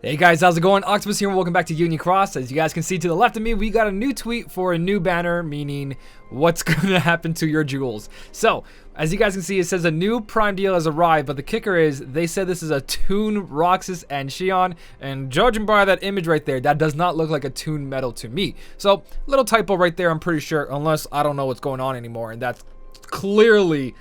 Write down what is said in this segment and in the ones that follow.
Hey guys, how's it going? Octopus here and welcome back to Union Cross. As you guys can see to the left of me, we got a new tweet for a new banner, meaning what's going to happen to your jewels. So, as you guys can see, it says a new Prime deal has arrived, but the kicker is they said this is a Toon, Roxas, and Xion, and judging by that image right there, that does not look like a Toon medal to me. So, little typo right there, I'm pretty sure, unless I don't know what's going on anymore, and that's clearly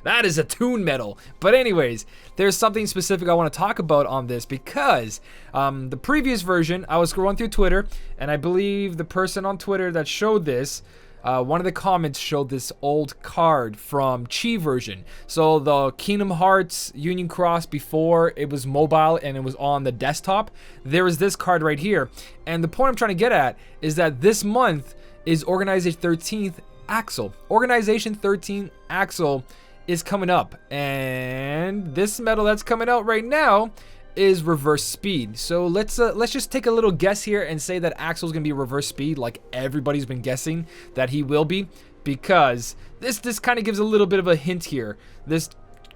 that is a Toon medal. But anyways, there's something specific I want to talk about on this because the previous version, I was scrolling through Twitter, and I believe the person on Twitter that showed this, one of the comments showed this old card from Chi version. So the Kingdom Hearts Union Cross before it was mobile and it was on the desktop, there was this card right here. And the point I'm trying to get at is that this month is Organization 13th Axel. Organization 13 Axel is coming up, and this medal that's coming out right now is reverse speed. So let's just take a little guess here and say that Axel's gonna be reverse speed, like everybody's been guessing that he will be, because this kind of gives a little bit of a hint here. This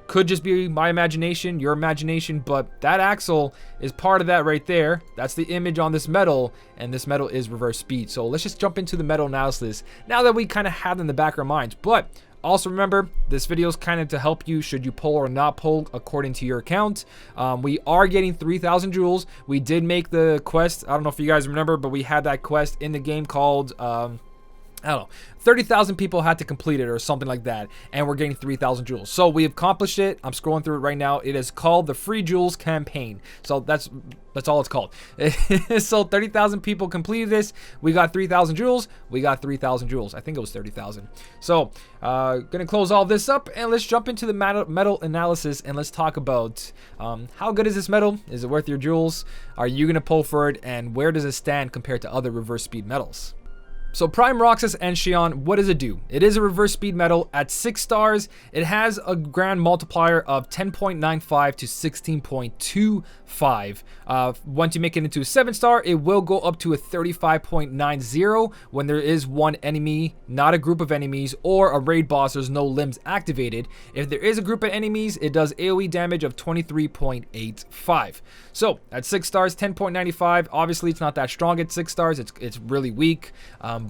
could just be my imagination, your imagination, but that Axel is part of that right there. That's the image on this medal, and this medal is reverse speed. So let's just jump into the medal analysis now that we kind of have it in the back of our minds. But also remember, this video is kind of to help you should you pull or not pull according to your account. We are getting 3,000 jewels. We did make the quest. I don't know if you guys remember, but we had that quest in the game called I don't know, 30,000 people had to complete it or something like that, and we're getting 3,000 jewels. So we accomplished it. I'm scrolling through it right now. It is called the Free Jewels Campaign. So that's all it's called. So 30,000 people completed this. We got 3,000 jewels. We got 3,000 jewels. I think it was 30,000. So gonna close all this up and let's jump into the medal analysis and let's talk about how good is this medal? Is it worth your jewels? Are you gonna pull for it? And where does it stand compared to other reverse speed medals? So Prime Roxas and Xion, what does it do? It is a reverse speed medal at 6 stars. It has a grand multiplier of 10.95 to 16.25. Once you make it into a 7-star, it will go up to a 35.90 when there is one enemy, not a group of enemies, or a raid boss, there's no limbs activated. If there is a group of enemies, it does AoE damage of 23.85. So at 6 stars, 10.95, obviously it's not that strong at 6 stars, it's really weak.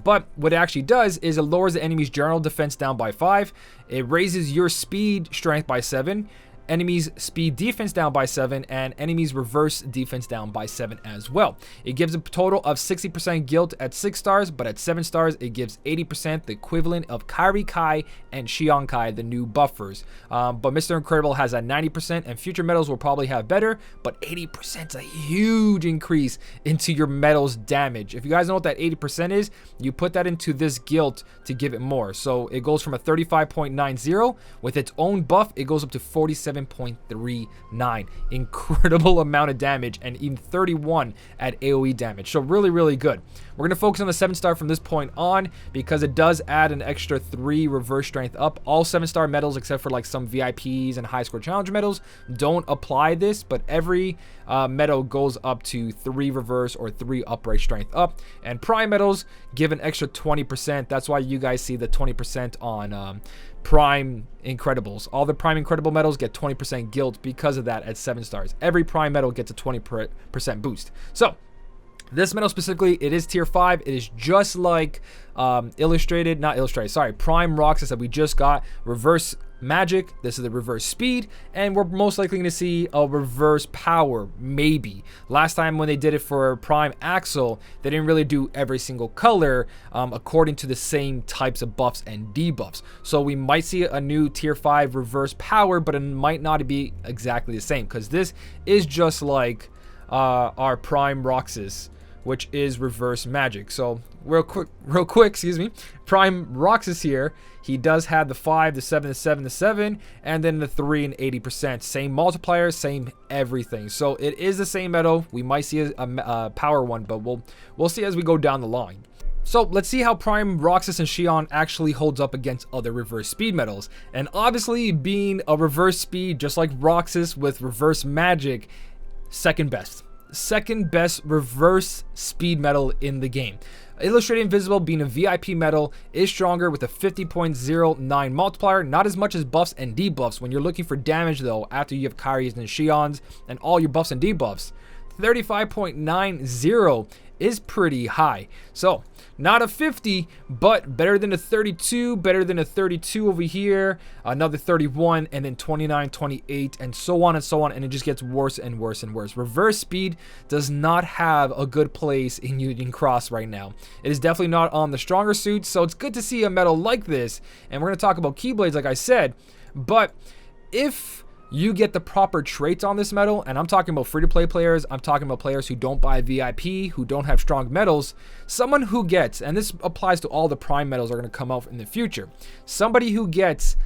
But what it actually does is it lowers the enemy's general defense down by 5. It raises your speed strength by 7. Enemies speed defense down by 7, and enemies reverse defense down by 7 as well. It gives a total of 60% guilt at 6 stars, but at 7 stars it gives 80%, the equivalent of Kairi Kai and Xion Kai, the new buffers. But Mr. Incredible has at 90%, and future medals will probably have better, but 80% is a huge increase into your medal's damage. If you guys know what that 80% is, you put that into this guilt to give it more. So it goes from a 35.90 with its own buff, it goes up to 47.39. Incredible amount of damage, and even 31 at AoE damage. So really good. We're gonna focus on the 7-star from this point on because it does add an extra 3 reverse strength up. All 7-star medals except for like some VIPs and high score challenge medals don't apply this, but every medal goes up to 3 reverse or 3 upright strength up, and prime medals give an extra 20%. That's why you guys see the 20% on Prime Incredibles. All the Prime Incredible medals get 20% guilt because of that at 7 stars. Every Prime medal gets a 20% boost. So this medal specifically, it is tier 5. It is just like Prime Roxas that we just got. Reverse magic, this is the reverse speed, and we're most likely going to see a reverse power, maybe. Last time when they did it for Prime Axel, they didn't really do every single color according to the same types of buffs and debuffs. So we might see a new tier 5 reverse power, but it might not be exactly the same because this is just like our Prime Roxas, which is reverse magic. So real quick, excuse me, Prime Roxas here, he does have the 5, the 7, the 7, the 7, and then the 3 and 80%. Same multiplier, same everything. So it is the same medal. We might see a power one, but we'll see as we go down the line. So let's see how Prime Roxas and Xion actually holds up against other reverse speed medals. And obviously being a reverse speed just like Roxas with reverse magic, second best reverse speed medal in the game. Illustrated Invisible, being a VIP medal, is stronger with a 50.09 multiplier. Not as much as buffs and debuffs. When you're looking for damage though, after you have Kairi's and Xion's and all your buffs and debuffs, 35.90 is pretty high. So not a 50, but better than a 32, better than a 32 over here, another 31, and then 29, 28, and so on and so on, and it just gets worse and worse and worse. Reverse speed does not have a good place in Union Cross right now. It is definitely not on the stronger suits, so it's good to see a medal like this, and we're going to talk about Keyblades like I said, but if you get the proper traits on this medal, and I'm talking about free-to-play players, I'm talking about players who don't buy VIP, who don't have strong medals, someone who gets, and this applies to all the prime medals are going to come out in the future, somebody who gets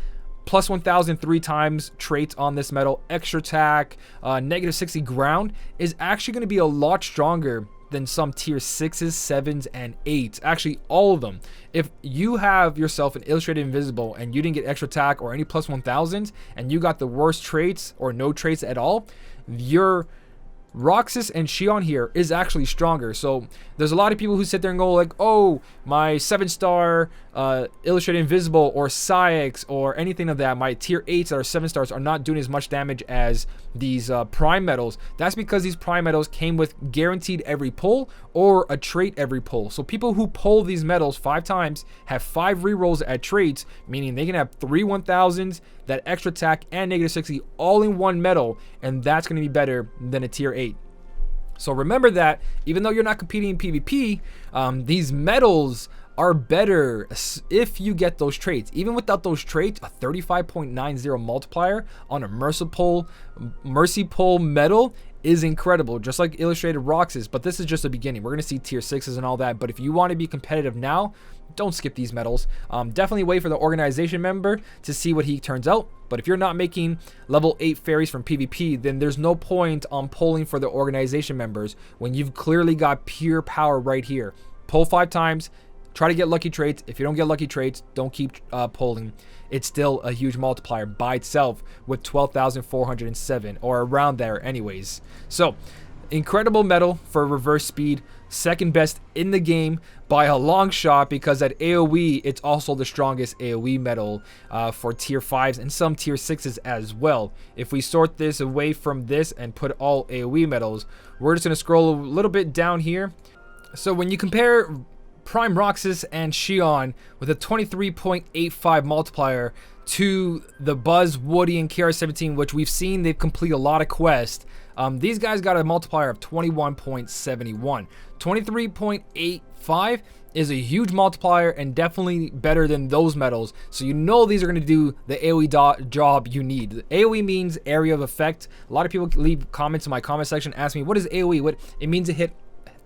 plus 1,000 3 times traits on this medal, extra attack, negative 60 ground, is actually going to be a lot stronger than some tier 6s, 7s, and 8s. Actually, all of them. If you have yourself an Illustrated Invisible and you didn't get extra attack or any plus 1,000s and you got the worst traits or no traits at all, your Roxas and Xion here is actually stronger. So there's a lot of people who sit there and go like, oh, my 7-star Illustrated Invisible or Psyx or anything of that, my tier 8s that are 7 stars are not doing as much damage as these prime medals. That's because these prime medals came with guaranteed every pull or a trait every pull. So people who pull these medals 5 times have 5 rerolls at traits, meaning they can have 3 1000s, that extra attack, and negative 60 all in one medal, and that's going to be better than a tier 8. So remember that even though you're not competing in PvP, these medals are better if you get those traits. Even without those traits, a 35.90 multiplier on a Mercy Pull medal is incredible, just like Illustrated Roxas, but this is just the beginning. We're going to see tier 6s and all that, but if you want to be competitive now, don't skip these medals. Definitely wait for the organization member to see what he turns out, but if you're not making level 8 fairies from PvP, then there's no point on pulling for the organization members when you've clearly got pure power right here. Pull 5 times, try to get lucky traits. If you don't get lucky traits, don't keep pulling. It's still a huge multiplier by itself with 12,407 or around there anyways. So incredible medal for reverse speed, second best in the game by a long shot, because at AoE it's also the strongest AoE medal for tier 5s and some tier 6s as well. If we sort this away from this and put all AoE medals, we're just going to scroll a little bit down here. So when you compare Prime Roxas and Xion with a 23.85 multiplier to the Buzz, Woody, and KR17, which we've seen they've completed a lot of quests, these guys got a multiplier of 21.71. 23.85 is a huge multiplier and definitely better than those medals. So you know these are going to do the AoE job you need. The AoE means area of effect. A lot of people leave comments in my comment section, ask me, what is AoE? What it means to hit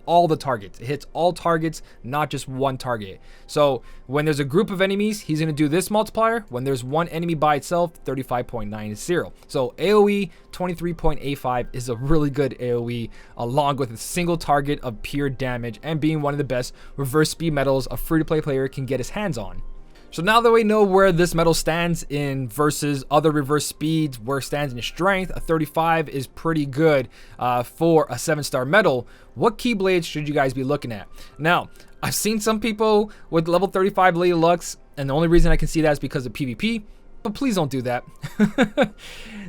all the targets. It hits all targets, not just one target. So when there's a group of enemies, he's going to do this multiplier. When there's one enemy by itself, 35.90. So AoE 23.85 is a really good AoE, along with a single target of pure damage and being one of the best reverse speed medals a free-to-play player can get his hands on. So now that we know where this medal stands in versus other reverse speeds, where it stands in strength, a 35 is pretty good for a 7-star medal. What Keyblades should you guys be looking at? Now, I've seen some people with level 35 Lady Lux, and the only reason I can see that is because of PvP. But please don't do that.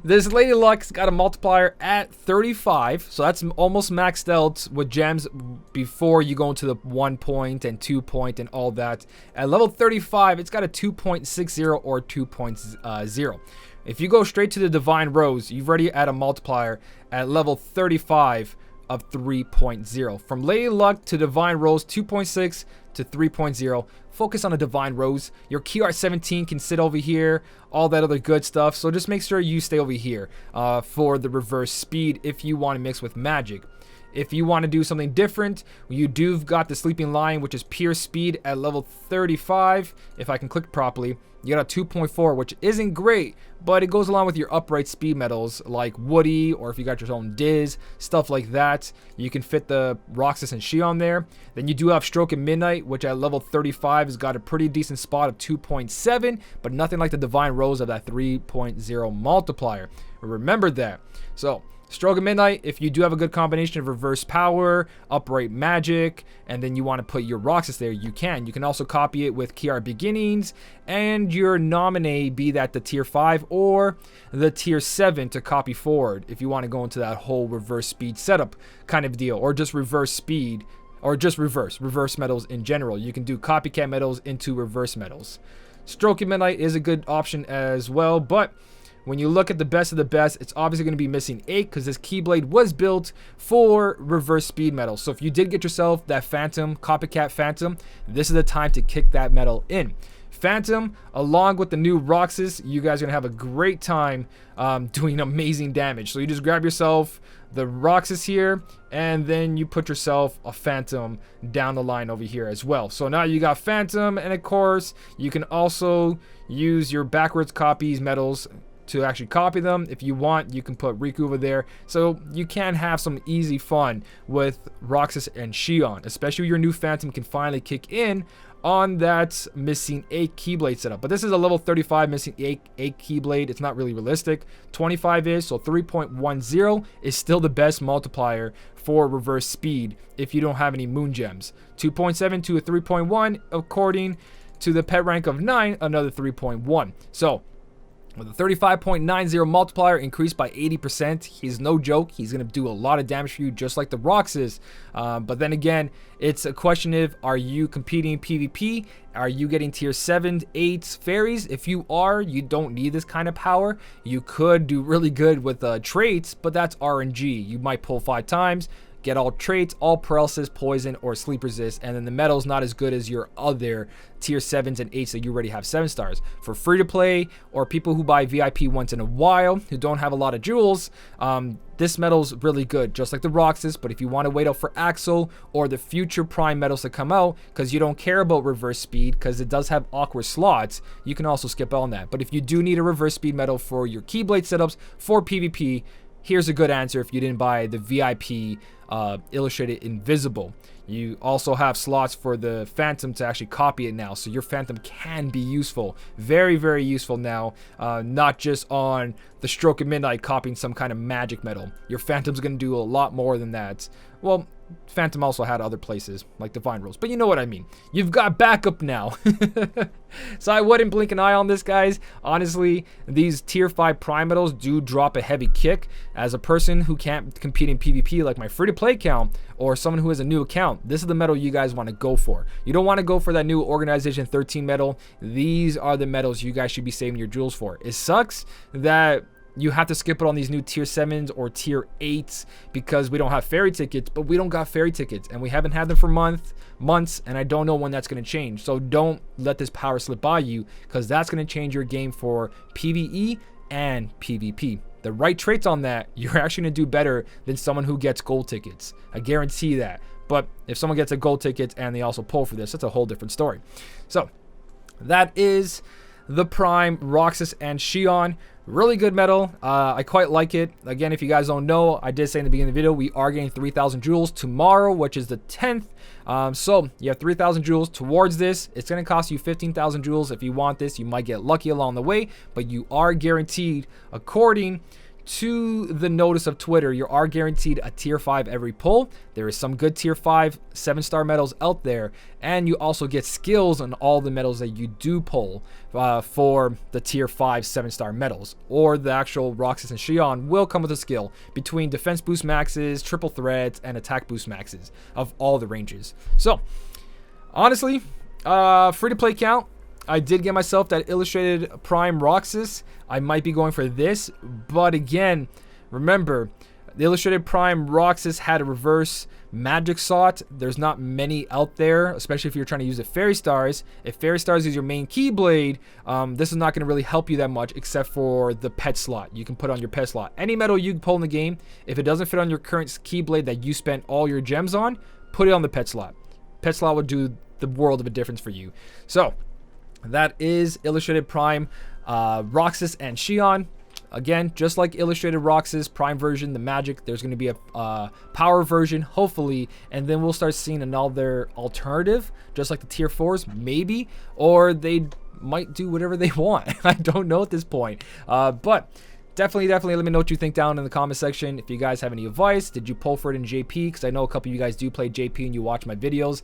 This Lady Luck's got a multiplier at 35, so that's almost maxed out with gems before you go into the 1 point and 2 point and all that. At level 35, it's got a 2.60 or 2.0. If you go straight to the Divine Rose, you've already at a multiplier at level 35 of 3.0. From Lady Luck to Divine Rose, 2.6 to 3.0. Focus on a Divine Rose. Your KR17 can sit over here, all that other good stuff. So just make sure you stay over here for the reverse speed if you want to mix with magic. If you want to do something different, you do've got the Sleeping Lion, which is pure speed at level 35. If I can click properly, you got a 2.4, which isn't great, but it goes along with your upright speed medals like Woody, or if you got your own Diz, stuff like that. You can fit the Roxas and Xion there. Then you do have Stroke and Midnight, which at level 35 has got a pretty decent spot of 2.7, but nothing like the Divine Rose of that 3.0 multiplier. Remember that. So Stroke of Midnight, if you do have a good combination of reverse power, upright magic, and then you want to put your Roxas there, you can. You can also copy it with Kiara Beginnings and your nominee, be that the tier 5 or the tier 7 to copy forward if you want to go into that whole reverse speed setup kind of deal, or just reverse speed, or just reverse medals in general. You can do copycat medals into reverse medals. Stroke of Midnight is a good option as well, but when you look at the best of the best, it's obviously going to be missing 8 because this Keyblade was built for reverse speed medals. So if you did get yourself that Phantom, Copycat Phantom, this is the time to kick that medal in. Phantom, along with the new Roxas, you guys are going to have a great time doing amazing damage. So you just grab yourself the Roxas here, and then you put yourself a Phantom down the line over here as well. So now you got Phantom, and of course, you can also use your backwards copies medals to actually copy them. If you want, you can put Riku over there. So you can have some easy fun with Roxas and Xion, especially your new Phantom can finally kick in on that missing 8 Keyblade setup. But this is a level 35 missing 8 Keyblade. It's not really realistic. 25 is, so 3.10 is still the best multiplier for reverse speed if you don't have any moon gems. 2.7 to a 3.1, according to the pet rank of 9, another 3.1. So with a 35.90 multiplier increased by 80%, he's no joke. He's going to do a lot of damage for you, just like the Roxas. But then again, it's a question of, are you competing in PvP? Are you getting tier 7, 8 fairies? If you are, you don't need this kind of power. You could do really good with traits, but that's RNG. You might pull 5 times, get all traits, all paralysis, poison, or sleep resist, and then the medal's not as good as your other tier 7s and 8s that you already have 7 stars. For free to play, or people who buy VIP once in a while, who don't have a lot of jewels, this medal's really good, just like the Roxas. But if you want to wait out for Axel or the future Prime medals to come out, because you don't care about reverse speed, because it does have awkward slots, you can also skip on that. But if you do need a reverse speed medal for your Keyblade setups for PvP, here's a good answer if you didn't buy the VIP Illustrated Invisible. You also have slots for the Phantom to actually copy it now, so your Phantom can be useful. Very, very useful now, not just on the Stroke of Midnight copying some kind of magic medal. Your Phantom's going to do a lot more than that. Well, Phantom also had other places, like Divine Rules, but you know what I mean. You've got backup now. So I wouldn't blink an eye on this, guys. Honestly, these tier 5 Prime medals do drop a heavy kick. As a person who can't compete in PvP like my free-to-play account, or someone who has a new account, this is the medal you guys want to go for. You don't want to go for that new Organization 13 medal. These are the medals you guys should be saving your jewels for. It sucks that you have to skip it on these new tier 7s or tier 8s because we don't have fairy tickets, but we don't got fairy tickets, and we haven't had them for months, and I don't know when that's going to change. So don't let this power slip by you, because that's going to change your game for PvE and PvP. The right traits on that, you're actually going to do better than someone who gets gold tickets. I guarantee that. But if someone gets a gold ticket and they also pull for this, that's a whole different story. So that is the Prime Roxas and Xion. Really good medal. I quite like it. Again, if you guys don't know, I did say in the beginning of the video, we are getting 3,000 jewels tomorrow, which is the 10th. So you have 3,000 jewels towards this. It's going to cost you 15,000 jewels if you want this. You might get lucky along the way, but you are guaranteed, according to the notice of Twitter, you are guaranteed a tier 5 every pull. There is some good tier 5 7-star medals out there, and you also get skills on all the medals that you do pull for the tier 5 7-star medals, or the actual Roxas and Xion will come with a skill between defense boost maxes, triple threats, and attack boost maxes of all the ranges. So honestly, free to play count, I did get myself that Illustrated Prime Roxas. I might be going for this, but again, remember, the Illustrated Prime Roxas had a reverse magic slot. There's not many out there, especially if you're trying to use the Fairy Stars. If Fairy Stars is your main Keyblade, this is not going to really help you that much, except for the pet slot. You can put on your pet slot. Any medal you pull in the game, if it doesn't fit on your current Keyblade that you spent all your gems on, put it on the pet slot. Pet slot would do the world of a difference for you. So that is Illustrated Prime Roxas and Xion. Again, just like Illustrated Roxas Prime version, the magic, there's going to be a power version, hopefully, and then we'll start seeing another alternative, just like the tier 4s, maybe, or they might do whatever they want. I don't know at this point. But definitely let me know what you think down in the comment section. If you guys have any advice, did you pull for it in JP? Because I know a couple of you guys do play JP and you watch my videos.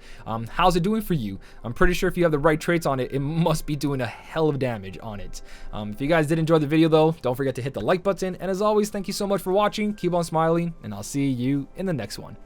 How's it doing for you? I'm pretty sure if you have the right traits on it, it must be doing a hell of damage on it. If you guys did enjoy the video though, don't forget to hit the like button. And as always, thank you so much for watching. Keep on smiling, and I'll see you in the next one.